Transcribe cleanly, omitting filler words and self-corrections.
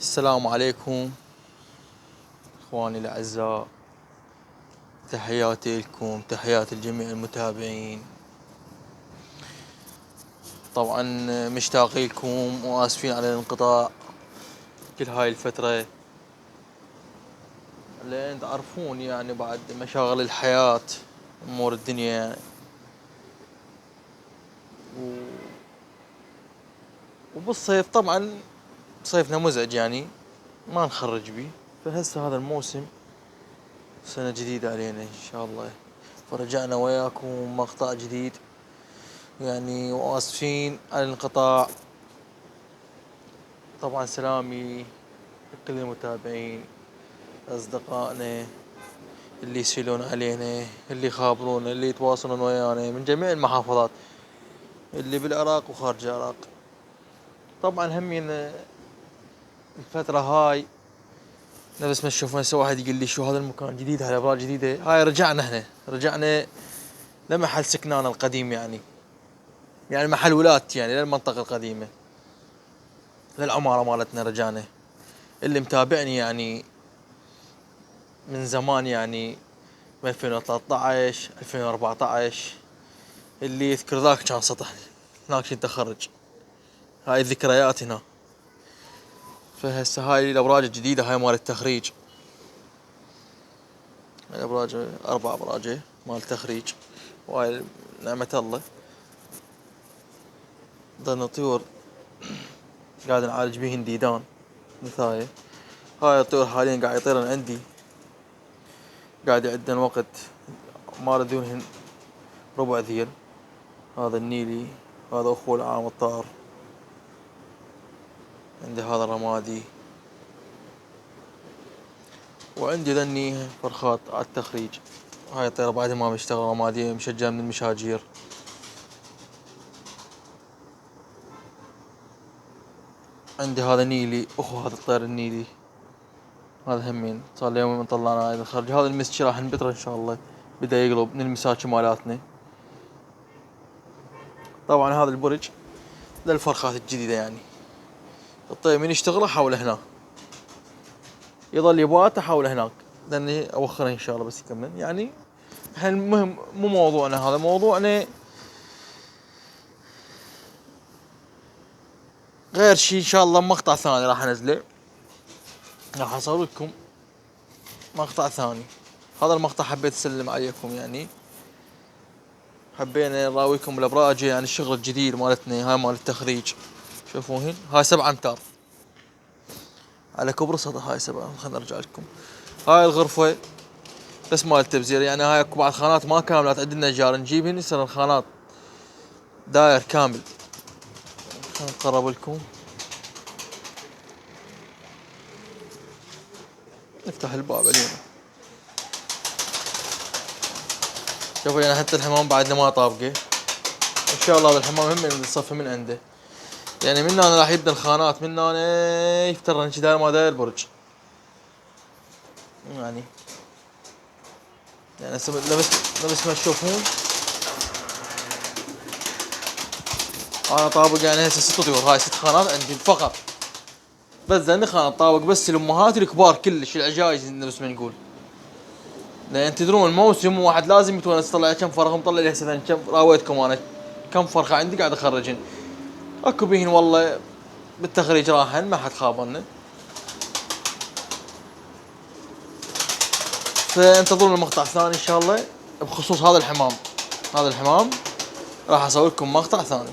السلام عليكم اخواني الاعزاء، تحياتي لكم، تحياتي لجميع المتابعين. طبعا مشتاق لكم واسفين على الانقطاع كل هاي الفترة، لان تعرفون يعني بعد مشاغل الحياة امور الدنيا و... وبالصيف طبعا صيفنا مزعج يعني ما نخرج بيه. فهسه هذا الموسم سنة جديدة علينا ان شاء الله، فرجعنا وياكم مقطع جديد يعني، واسفين على الانقطاع. طبعا سلامي لكل المتابعين، اصدقائنا اللي يسألون علينا، اللي يخابرونا، اللي يتواصلون ويانا من جميع المحافظات، اللي بالعراق وخارج العراق. طبعا همين الفترة هاي نفس ما تشوفون هسه واحد يقول لي شو هذا المكان جديد، هاي ابراج جديدة. هاي رجعنا هنا، رجعنا لمحل سكنانا القديم يعني محل ولادتي يعني للمنطقة القديمة، للعمارة مالتنا رجعنا. اللي متابعني يعني من زمان يعني من 2013 2014 اللي يذكر ذاك كان سطح هناك كنت اخرج، هاي الذكريات هنا. فهسه هاي الابراج الجديدة هاي مال التخريج، الابراج 4 ابراج مال التخريج، وهاي نعمة الله. ضلنا طيور قاعد نعالج بيهن ديدان مثاية. هاي الطيور حاليا قاعد يطيرن عندي، قاعد يعدن وقت ما ردونهن ربع ذيل. هذا النيلي، هذا اخوه العام الطار، عندي هذا الرمادي، وعندي ذني فرخات على التخريج. هاي الطيرة بعد ما بشتغل رمادية مشجعة من المشاجير. عندي هذا نيلي اخو هذا الطير النيلي، هذا همين صار لي يومين من طلعنا هاي الخرج. هذا المسكي راح نبتره ان شاء الله، بدا يقلب من المساكي مالاتنا. طبعا هذا البرج للفرخات الجديدة يعني، الطير من يشتغله حوله هناك، يظل يبات حوله هناك لاني اوخره ان شاء الله بس يكمل يعني. احنا المهم مو موضوعنا هذا، موضوعنا غير شيء ان شاء الله. مقطع ثاني راح انزله، راح اصور لكم مقطع ثاني. هذا المقطع حبيت اسلم عليكم يعني، حبينا نراويكم الابراج يعني الشغل الجديد مالتنا هاي مال التخريج. شوفوهن هاي 7 امتار على كبر سطح، هاي 7. خلنا ارجع لكم. هاي الغرفة بس مال التبزير يعني، هاي اكو بعض خانات ما كاملة عندنا نجار نجيبهن يصير الخانات داير كامل. خلنا نقرب لكم، نفتح الباب علينا. شوفوا يعني حتى الحمام بعدنا ما طابقه ان شاء الله. هذا الحمام هم من الصف من عنده يعني، من هنا راح يبدا الخانات، من هنا يفترن شي داير ما داير برج يعني نفس ما تشوفون. انا طابق يعني هسه 6 طيور، هاي 6 خانات عندي فقط، بس ذني خانة طابق بس الامهات الكبار كلش العجايز نفس ما نقول. لان تدرون الموسم واحد لازم يتونس يطلع كم فرخه. مطلع لي هسه كم راويتكم انا كم فرخه عندي قاعد اخرجن. اكو بيهن والله بالتخريج راحن ما حد خابرنا. فانتظروا المقطع الثاني ان شاء الله بخصوص هذا الحمام. هذا الحمام راح اصور لكم مقطع ثاني.